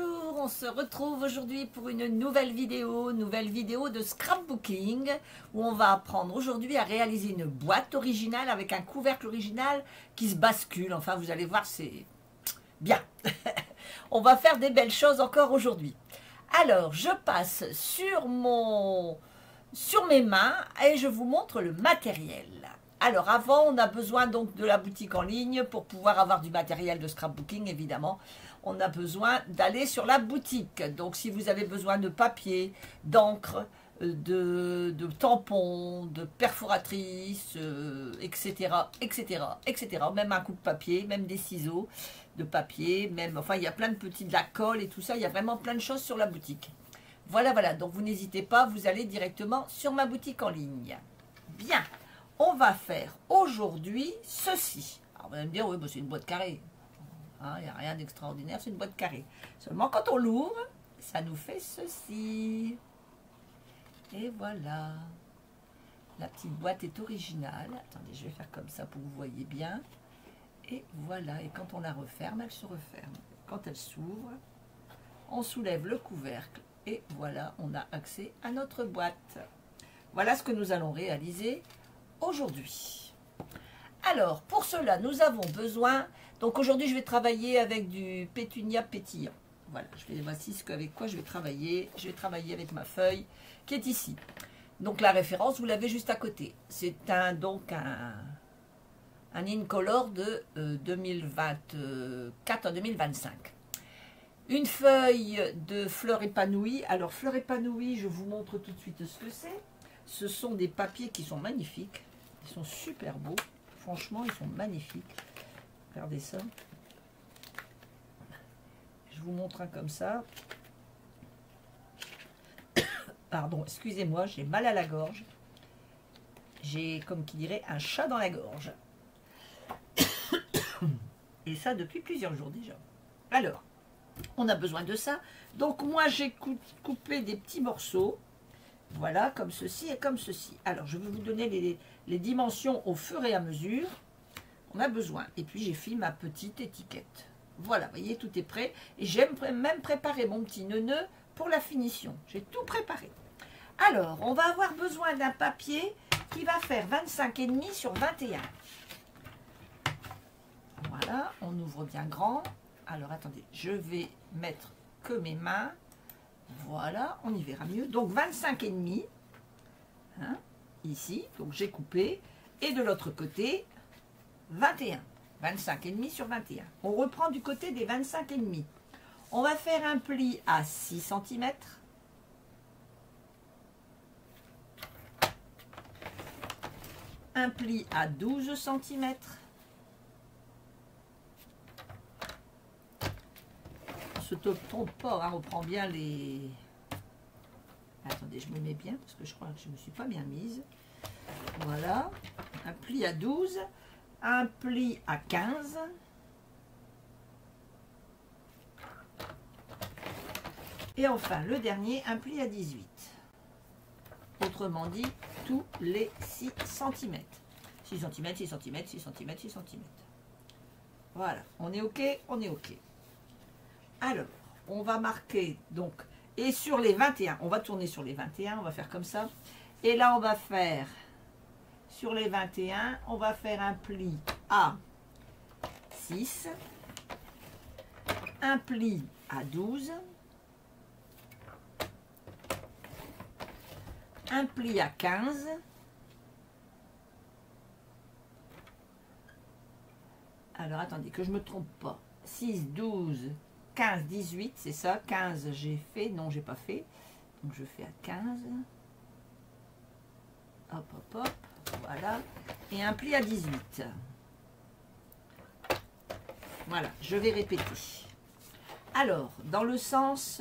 Bonjour, on se retrouve aujourd'hui pour une nouvelle vidéo de scrapbooking où on va apprendre aujourd'hui à réaliser une boîte originale avec un couvercle original qui se bascule. Enfin, vous allez voir, c'est bien. On va faire des belles choses encore aujourd'hui. Alors, je passe sur mes mains et je vous montre le matériel. Alors, avant, on a besoin donc de la boutique en ligne pour pouvoir avoir du matériel de scrapbooking, évidemment. On a besoin d'aller sur la boutique. Donc, si vous avez besoin de papier, d'encre, de tampons, de perforatrices, etc., etc., etc., même un coup de papier, même des ciseaux de papier, même, enfin, il y a plein de petits, de la colle et tout ça. Il y a vraiment plein de choses sur la boutique. Voilà, voilà. Donc, vous n'hésitez pas, vous allez directement sur ma boutique en ligne. Bien. On va faire aujourd'hui ceci. Alors, vous allez me dire, oui, bah, c'est une boîte carrée. Il n'y a rien d'extraordinaire, c'est une boîte carrée. Seulement, quand on l'ouvre, ça nous fait ceci. Et voilà. La petite boîte est originale. Attendez, je vais faire comme ça pour que vous voyez bien. Et voilà. Et quand on la referme, elle se referme. Quand elle s'ouvre, on soulève le couvercle. Et voilà, on a accès à notre boîte. Voilà ce que nous allons réaliser aujourd'hui. Alors, pour cela, nous avons besoin... Donc, aujourd'hui, je vais travailler avec du pétunia pétillant. Voilà, voici avec quoi je vais travailler. Je vais travailler avec ma feuille qui est ici. Donc, la référence, vous l'avez juste à côté. C'est un Incolor de 2024 à 2025. Une feuille de fleurs épanouies. Alors, fleurs épanouies, je vous montre tout de suite ce que c'est. Ce sont des papiers qui sont magnifiques. Ils sont super beaux. Franchement, ils sont magnifiques. Regardez ça. Je vous montre un comme ça. Pardon, excusez-moi, j'ai mal à la gorge. J'ai, comme qui dirait, un chat dans la gorge. Et ça depuis plusieurs jours déjà. Alors, on a besoin de ça. Donc, moi, j'ai coupé des petits morceaux. Voilà, comme ceci et comme ceci. Alors, je vais vous donner les dimensions au fur et à mesure. On a besoin. Et puis, j'ai fait ma petite étiquette. Voilà, vous voyez, tout est prêt. Et j'ai même préparé mon petit nœud pour la finition. J'ai tout préparé. Alors, on va avoir besoin d'un papier qui va faire 25,5 sur 21. Voilà, on ouvre bien grand. Alors, attendez, je vais mettre que mes mains. Voilà, on y verra mieux. Donc 25,5 hein, ici, donc j'ai coupé. Et de l'autre côté, 21. 25,5 sur 21. On reprend du côté des 25,5. On va faire un pli à 6 cm. Un pli à 12 cm. Se trompe pas, hein, on prend bien les... Attendez, je me mets bien parce que je crois que je ne me suis pas bien mise. Voilà, un pli à 12, un pli à 15. Et enfin, le dernier, un pli à 18. Autrement dit, tous les 6 cm. 6 cm, 6 cm, 6 cm, 6 cm. Voilà, on est OK, on est OK. Alors, on va marquer, donc, et sur les 21, on va tourner sur les 21, on va faire comme ça. Et là, on va faire, sur les 21, on va faire un pli à 6, un pli à 12, un pli à 15, alors, attendez, que je ne me trompe pas, 6, 12, 15, 18, c'est ça. 15, j'ai fait. Non, j'ai pas fait. Donc, je fais à 15. Hop, hop, hop. Voilà. Et un pli à 18. Voilà, je vais répéter. Alors, dans le sens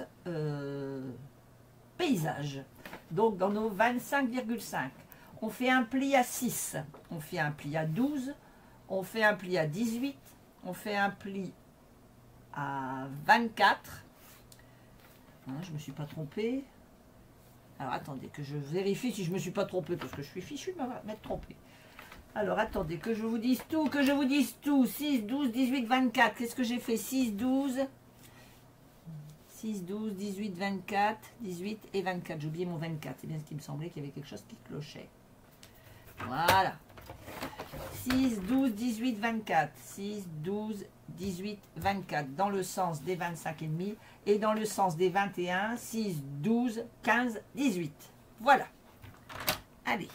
paysage, donc dans nos 25,5, on fait un pli à 6. On fait un pli à 12. On fait un pli à 18. On fait un pli à 24. Hein, je ne me suis pas trompée. Alors, attendez, que je vérifie si je ne me suis pas trompée, parce que je suis fichue de m'être trompée. Alors, attendez, que je vous dise tout, 6, 12, 18, 24. Qu'est-ce que j'ai fait? 6, 12, 6, 12, 18, 24, 18 et 24. J'ai oublié mon 24. C'est bien ce qui me semblait qu'il y avait quelque chose qui clochait. Voilà. 6, 12, 18, 24. 6, 12, 18, 24. Dans le sens des 25,5 et dans le sens des 21, 6, 12, 15, 18. Voilà. Allez.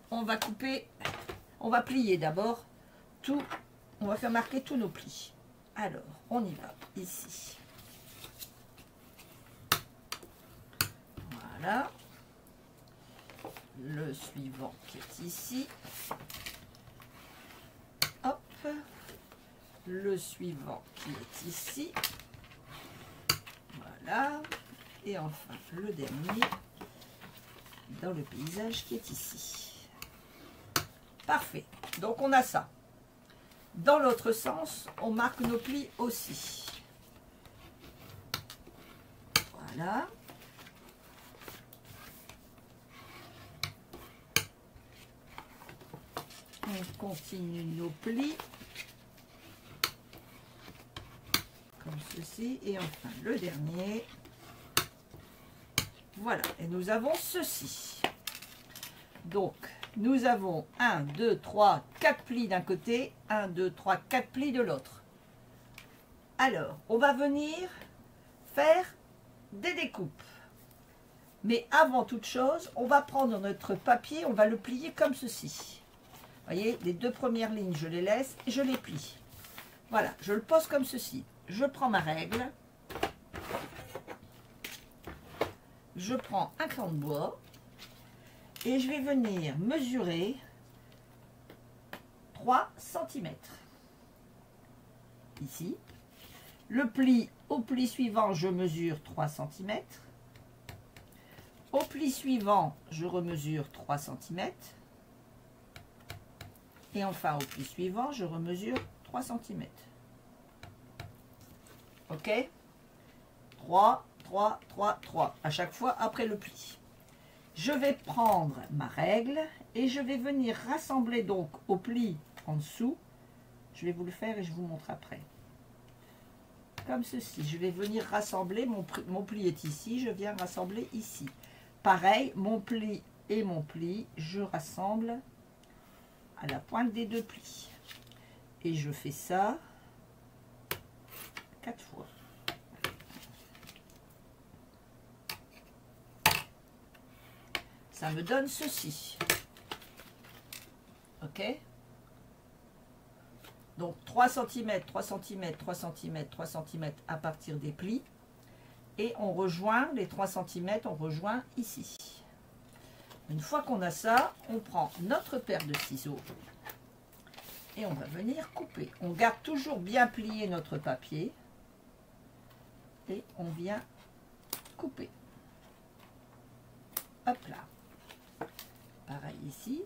On va couper. On va plier d'abord tout. On va faire marquer tous nos plis. Alors, on y va. Ici. Voilà. Le suivant qui est ici. Hop. Le suivant qui est ici. Voilà. Et enfin, le dernier dans le paysage qui est ici. Parfait. Donc, on a ça. Dans l'autre sens, on marque nos plis aussi. Voilà. On continue nos plis. Comme ceci. Et enfin, le dernier. Voilà. Et nous avons ceci. Donc, nous avons 1, 2, 3, 4 plis d'un côté, 1, 2, 3, 4 plis de l'autre. Alors, on va venir faire des découpes. Mais avant toute chose, on va prendre notre papier, on va le plier comme ceci. Vous voyez, les deux premières lignes, je les laisse et je les plie. Voilà, je le pose comme ceci. Je prends ma règle. Je prends un crayon de bois. Et je vais venir mesurer 3 cm. Ici. Le pli, au pli suivant, je mesure 3 cm. Au pli suivant, je remesure 3 cm. Et enfin, au pli suivant, je remesure 3 cm. OK? 3, 3, 3, 3. À chaque fois après le pli. Je vais prendre ma règle et je vais venir rassembler donc au pli en dessous. Je vais vous le faire et je vous montre après. Comme ceci. Je vais venir rassembler. Mon pli est ici. Je viens rassembler ici. Pareil, mon pli et mon pli, je rassemble à la pointe des deux plis. Et je fais ça 4 fois. Ça me donne ceci. OK? Donc 3 cm, 3 cm, 3 cm, 3 cm à partir des plis. Et on rejoint les 3 cm, on rejoint ici. Une fois qu'on a ça, on prend notre paire de ciseaux et on va venir couper. On garde toujours bien plié notre papier et on vient couper. Hop là. Pareil ici.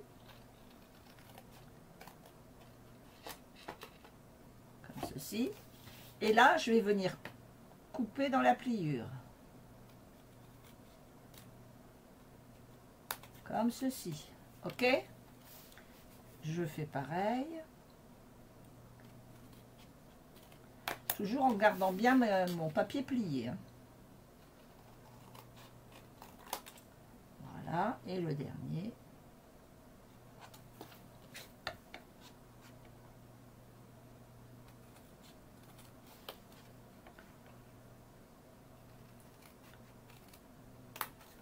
Comme ceci. Et là, je vais venir couper dans la pliure. Comme ceci. OK? Je fais pareil. Toujours en gardant bien mon papier plié. Hein. Voilà. Et le dernier.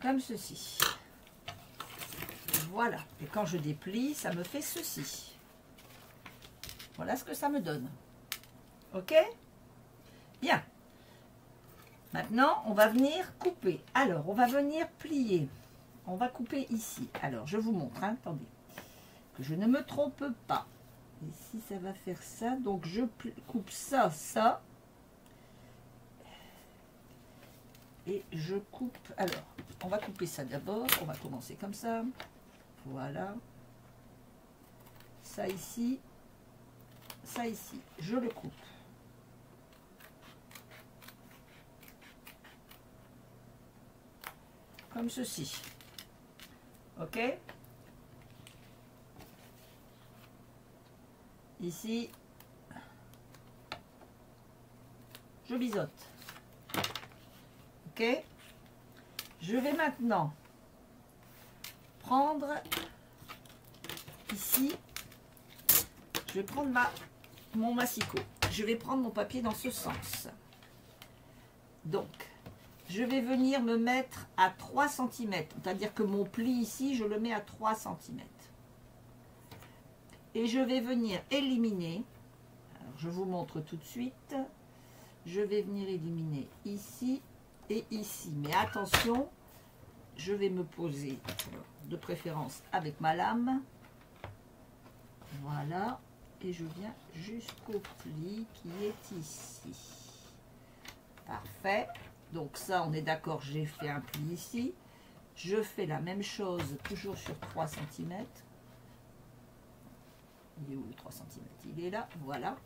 Comme ceci. Voilà. Et quand je déplie, ça me fait ceci. Voilà ce que ça me donne. OK? Bien. Maintenant, on va venir couper. Alors, on va venir plier. On va couper ici. Alors, je vous montre. Hein, attendez. Que je ne me trompe pas. Ici, ça va faire ça. Donc, je coupe ça, ça. Et je coupe. Alors, on va couper ça d'abord. On va commencer comme ça. Voilà. Ça ici. Ça ici. Je le coupe. Comme ceci. OK? Ici. Je biseaute. Ok? Je vais maintenant prendre ici, je vais prendre mon massicot. Je vais prendre mon papier dans ce sens. Donc, je vais venir me mettre à 3 cm. C'est-à-dire que mon pli ici, je le mets à 3 cm. Et je vais venir éliminer. Alors, je vous montre tout de suite. Je vais venir éliminer ici et ici. Mais attention, je vais me poser de préférence avec ma lame. Voilà. Et je viens jusqu'au pli qui est ici. Parfait. Donc ça, on est d'accord, j'ai fait un pli ici. Je fais la même chose, toujours sur 3 cm. Il est où le 3 cm? Il est là, voilà.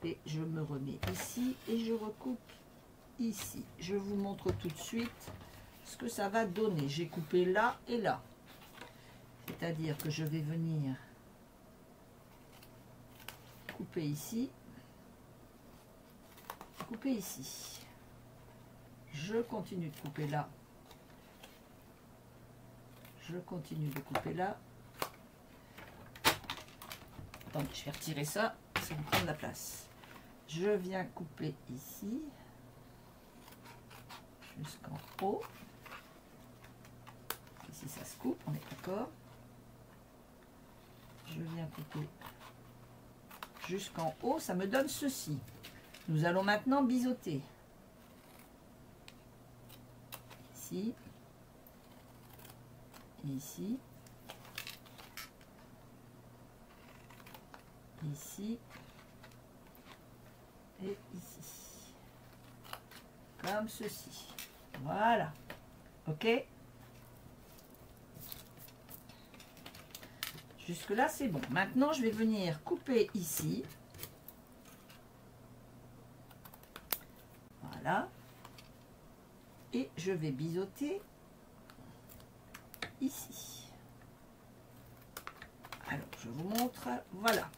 Et je me remets ici et je recoupe ici. Je vous montre tout de suite ce que ça va donner. J'ai coupé là et là. C'est-à-dire que je vais venir couper ici, couper ici. Je continue de couper là. Je continue de couper là. Attendez, je vais retirer ça, ça va prendre la place. Je viens couper ici, jusqu'en haut. Ici, ça se coupe, on est d'accord. Je viens couper jusqu'en haut, ça me donne ceci. Nous allons maintenant biseauter. Ici, ici, ici et ici, comme ceci. Voilà, ok. Jusque là c'est bon. Maintenant je vais venir couper ici. Voilà. Et je vais biseauter ici. Alors, je vous montre. Voilà.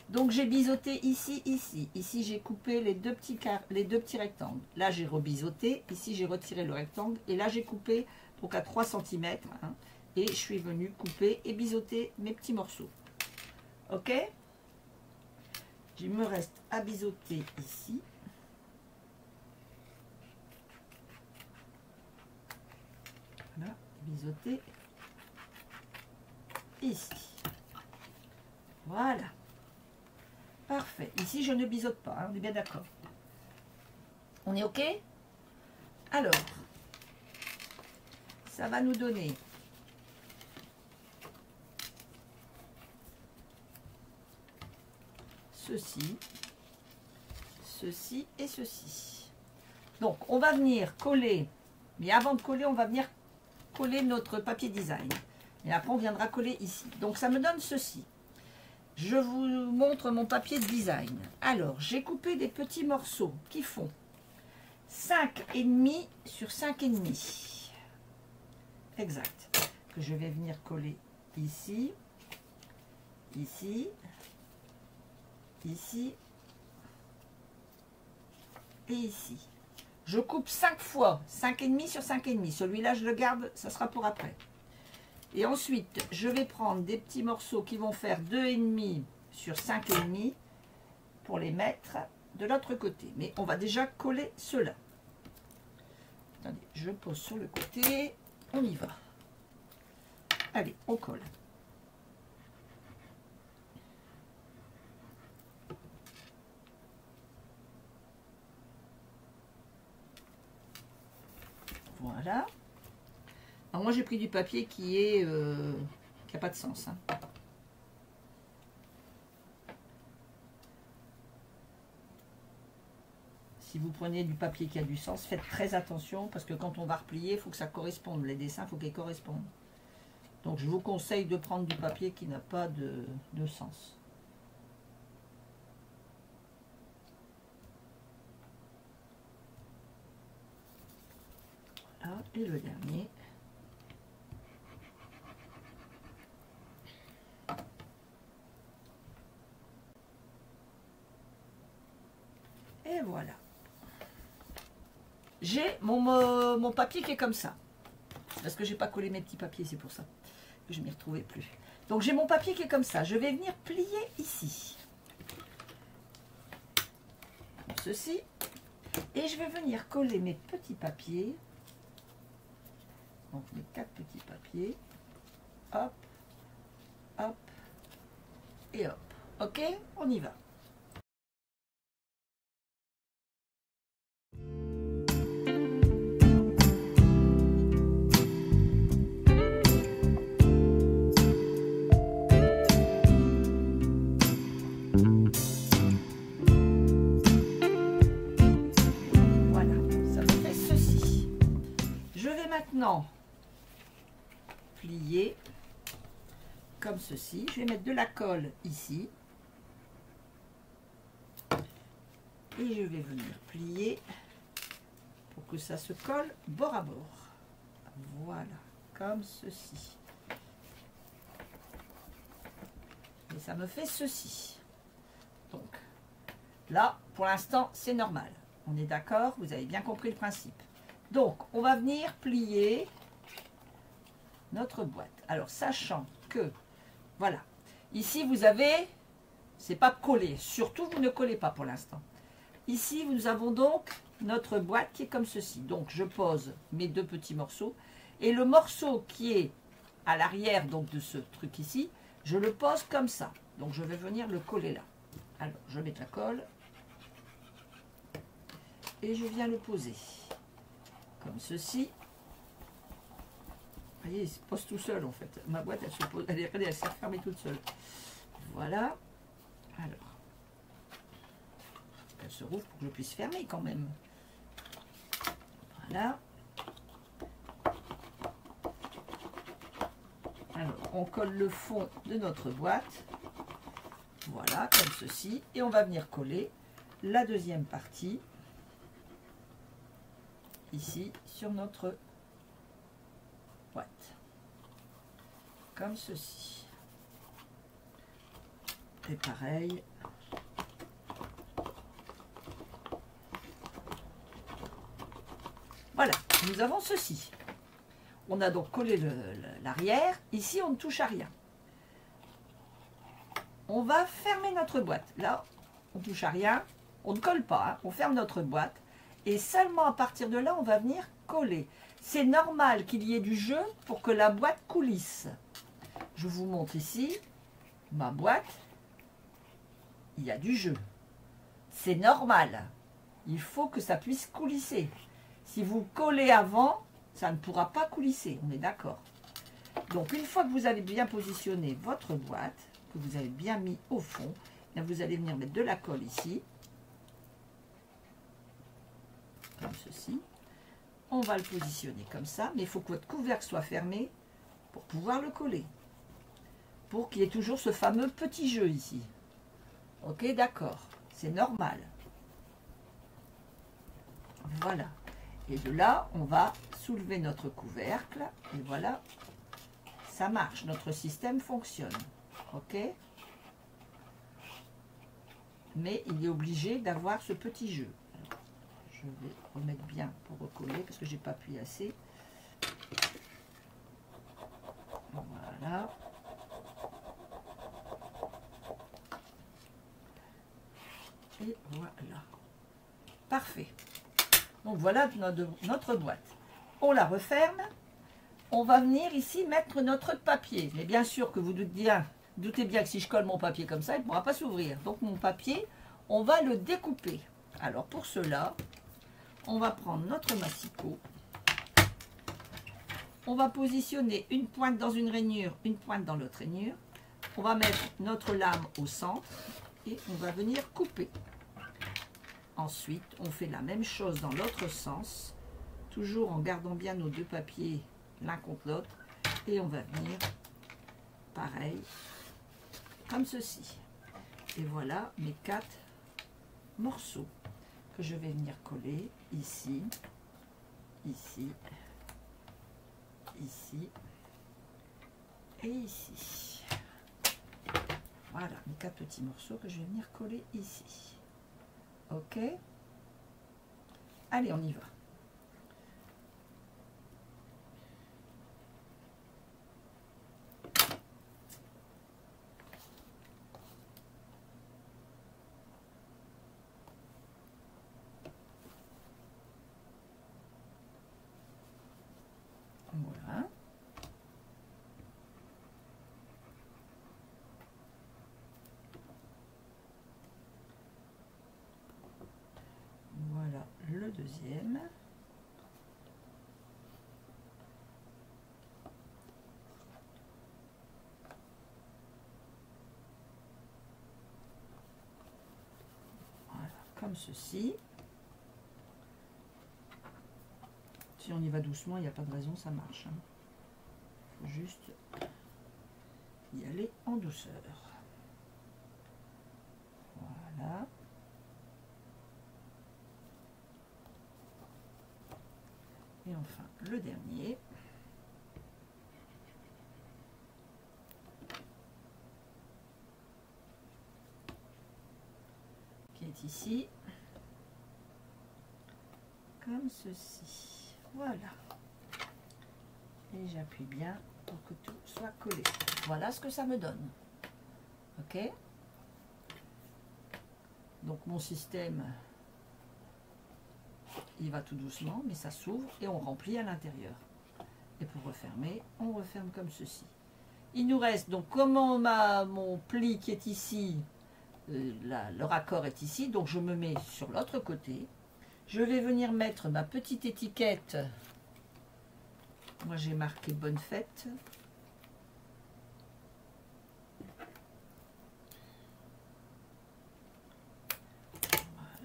Donc, j'ai biseauté ici, ici. Ici, j'ai coupé les deux petits rectangles. Là, j'ai rebiseauté. Ici, j'ai retiré le rectangle. Et là, j'ai coupé donc à 3 cm. Hein, et je suis venue couper et biseauter mes petits morceaux. OK? Il me reste à biseauter ici. Voilà, biseauter ici. Voilà. Parfait. Ici, je ne biseaute pas, hein, on est bien d'accord. On est OK? Alors, ça va nous donner ceci, ceci et ceci. Donc, on va venir coller, mais avant de coller, on va venir coller notre papier design. Et après, on viendra coller ici. Donc, ça me donne ceci. Je vous montre mon papier de design. Alors, j'ai coupé des petits morceaux qui font 5,5 sur 5,5. Exact. Que je vais venir coller ici, ici, ici et ici. Je coupe 5 fois, 5,5 sur 5,5. Celui-là, je le garde, ça sera pour après. Et ensuite, je vais prendre des petits morceaux qui vont faire 2,5 sur 5,5 pour les mettre de l'autre côté. Mais on va déjà coller ceux-là. Attendez, je pose sur le côté. On y va. Allez, on colle. Voilà. Alors moi j'ai pris du papier qui n'a pas de sens. Hein. Si vous prenez du papier qui a du sens, faites très attention parce que quand on va replier, il faut que ça corresponde. Les dessins, il faut qu'ils correspondent. Donc je vous conseille de prendre du papier qui n'a pas de sens. Voilà, et le dernier. Et voilà. j'ai mon papier qui est comme ça. Parce que j'ai pas collé mes petits papiers, c'est pour ça que je m'y retrouvais plus. Donc j'ai mon papier qui est comme ça. Je vais venir plier ici. Comme ceci. Et je vais venir coller mes petits papiers. Donc mes 4 petits papiers. Hop, hop et hop. Ok, on y va. Voilà, ça me fait ceci. Je vais maintenant plier comme ceci. Je vais mettre de la colle ici. Et je vais venir plier pour que ça se colle bord à bord. Voilà, comme ceci. Et ça me fait ceci. Donc, là, pour l'instant, c'est normal. On est d'accord? Vous avez bien compris le principe. Donc, on va venir plier notre boîte. Alors, sachant que, voilà, ici, vous avez, c'est pas collé. Surtout, vous ne collez pas pour l'instant. Ici, nous avons donc notre boîte qui est comme ceci. Donc, je pose mes 2 petits morceaux. Et le morceau qui est à l'arrière donc de ce truc ici, je le pose comme ça. Donc, je vais venir le coller là. Alors, je mets de la colle. Et je viens le poser. Comme ceci. Vous voyez, il se pose tout seul en fait. Ma boîte, elle se pose, elle s'est refermée toute seule. Voilà. Alors. Elle se rouvre pour que je puisse fermer quand même. Voilà. Alors, on colle le fond de notre boîte. Voilà, comme ceci. Et on va venir coller la deuxième partie ici sur notre boîte. Comme ceci. Et pareil. Voilà, nous avons ceci. On a donc collé l'arrière. Ici, on ne touche à rien. On va fermer notre boîte. Là, on ne touche à rien. On ne colle pas. Hein. On ferme notre boîte. Et seulement à partir de là, on va venir coller. C'est normal qu'il y ait du jeu pour que la boîte coulisse. Je vous montre ici ma boîte. Il y a du jeu. C'est normal. Il faut que ça puisse coulisser. Si vous collez avant, ça ne pourra pas coulisser, on est d'accord. Donc, une fois que vous avez bien positionné votre boîte, que vous avez bien mis au fond, bien vous allez venir mettre de la colle ici, comme ceci. On va le positionner comme ça, mais il faut que votre couvercle soit fermé pour pouvoir le coller. Pour qu'il y ait toujours ce fameux petit jeu ici. Ok, d'accord, c'est normal. Voilà. Et de là, on va soulever notre couvercle. Et voilà, ça marche. Notre système fonctionne. OK? Mais il est obligé d'avoir ce petit jeu. Alors, je vais remettre bien pour recoller parce que je n'ai pas appuyé assez. Voilà. Et voilà. Parfait. Donc voilà notre boîte. On la referme. On va venir ici mettre notre papier. Mais bien sûr que vous doutez bien que si je colle mon papier comme ça, il ne pourra pas s'ouvrir. Donc mon papier, on va le découper. Alors pour cela, on va prendre notre massicot. On va positionner une pointe dans une rainure, une pointe dans l'autre rainure. On va mettre notre lame au centre et on va venir couper. Ensuite, on fait la même chose dans l'autre sens, toujours en gardant bien nos 2 papiers l'un contre l'autre. Et on va venir, pareil, comme ceci. Et voilà mes 4 morceaux que je vais venir coller ici, ici, ici et ici. Voilà mes 4 petits morceaux que je vais venir coller ici. Ok. Allez, on y va. deuxième. Voilà, comme ceci. Si on y va doucement, il n'y a pas de raison, ça marche. Il faut juste y aller en douceur. Voilà. Et enfin, le dernier. Qui est ici. Comme ceci. Voilà. Et j'appuie bien pour que tout soit collé. Voilà ce que ça me donne. Ok? Donc mon système, il va tout doucement, mais ça s'ouvre et on remplit à l'intérieur. Et pour refermer, on referme comme ceci. Il nous reste, donc comme on a mon pli qui est ici, le raccord est ici, donc je me mets sur l'autre côté. Je vais venir mettre ma petite étiquette. Moi j'ai marqué bonne fête.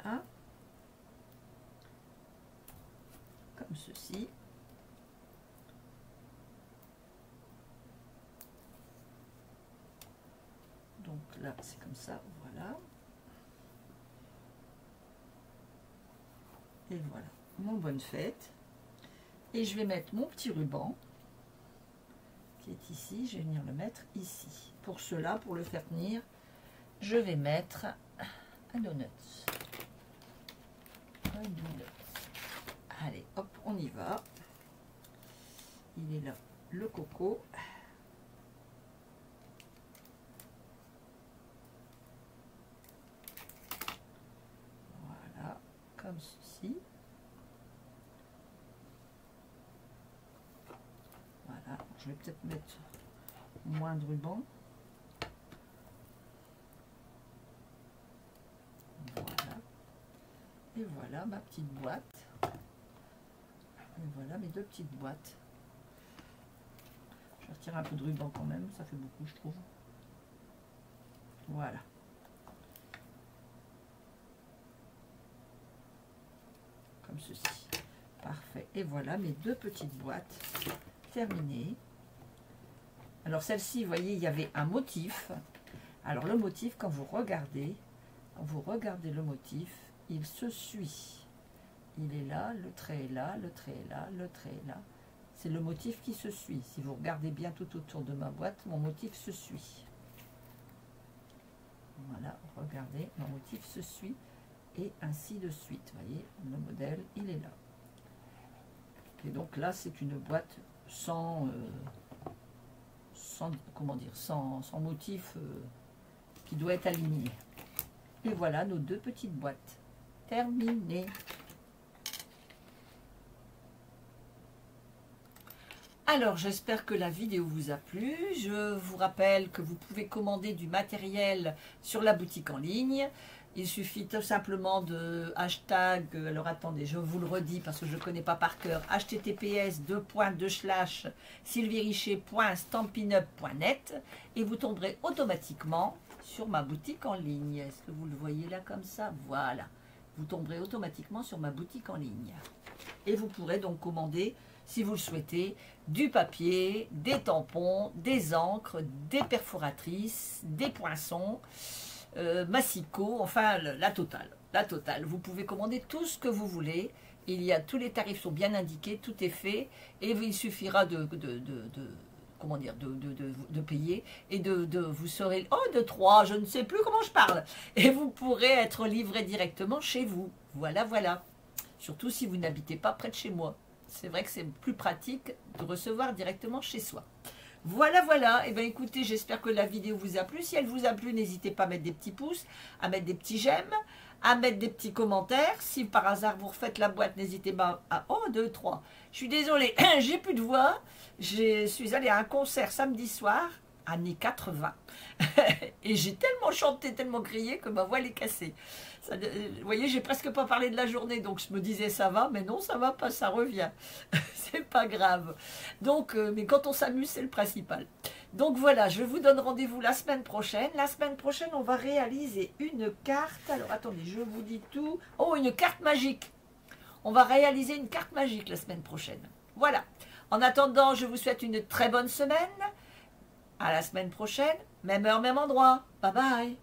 Voilà. Comme ceci. Donc là c'est comme ça, voilà. Et voilà, mon bonne fête. Et je vais mettre mon petit ruban qui est ici. Je vais venir le mettre ici. Pour cela, pour le faire tenir, je vais mettre un donut. Un donut. Allez, hop, on y va. Il est là, le coco. Voilà, comme ceci. Voilà, je vais peut-être mettre moins de ruban. Voilà. Et voilà ma petite boîte. Et voilà mes deux petites boîtes. Je vais retirer un peu de ruban quand même, ça fait beaucoup je trouve. Voilà. Comme ceci. Parfait. Et voilà mes deux petites boîtes terminées. Alors celle-ci, vous voyez, il y avait un motif. Alors le motif, quand vous regardez le motif, il se suit. Il est là, le trait est là, le trait est là, le trait est là. C'est le motif qui se suit. Si vous regardez bien tout autour de ma boîte, mon motif se suit. Voilà, regardez, mon motif se suit. Et ainsi de suite. Vous voyez, le modèle, il est là. Et donc là, c'est une boîte sans motif qui doit être aligné. Et voilà nos deux petites boîtes terminées. Alors, j'espère que la vidéo vous a plu. Je vous rappelle que vous pouvez commander du matériel sur la boutique en ligne. Il suffit tout simplement de hashtag, alors attendez, je vous le redis parce que je ne connais pas par cœur, https://sylvierichet.stampin'up.net et vous tomberez automatiquement sur ma boutique en ligne. Est-ce que vous le voyez là comme ça? Voilà. Vous tomberez automatiquement sur ma boutique en ligne. Et vous pourrez donc commander, si vous le souhaitez, du papier, des tampons, des encres, des perforatrices, des poinçons, massicot, enfin la totale. La totale. Vous pouvez commander tout ce que vous voulez. Il y a tous les tarifs sont bien indiqués, tout est fait et il suffira de payer et vous serez de 3, je ne sais plus comment je parle et vous pourrez être livré directement chez vous. Voilà, voilà. Surtout si vous n'habitez pas près de chez moi. C'est vrai que c'est plus pratique de recevoir directement chez soi. Voilà, voilà. Et bien écoutez, j'espère que la vidéo vous a plu. Si elle vous a plu, n'hésitez pas à mettre des petits pouces, à mettre des petits j'aime, à mettre des petits commentaires. Si par hasard vous refaites la boîte, n'hésitez pas à 1, 2, 3. Je suis désolée, j'ai plus de voix. Je suis allée à un concert samedi soir. années 80. Et j'ai tellement chanté, tellement crié que ma voix elle est cassée. Ça, vous voyez, j'ai presque pas parlé de la journée, donc je me disais ça va, mais non, ça va pas, ça revient. C'est pas grave. Donc, mais quand on s'amuse, c'est le principal. Donc voilà, je vous donne rendez-vous la semaine prochaine. La semaine prochaine, on va réaliser une carte. Alors attendez, je vous dis tout. Oh, une carte magique. On va réaliser une carte magique la semaine prochaine. Voilà. En attendant, je vous souhaite une très bonne semaine. À la semaine prochaine, même heure, même endroit. Bye bye.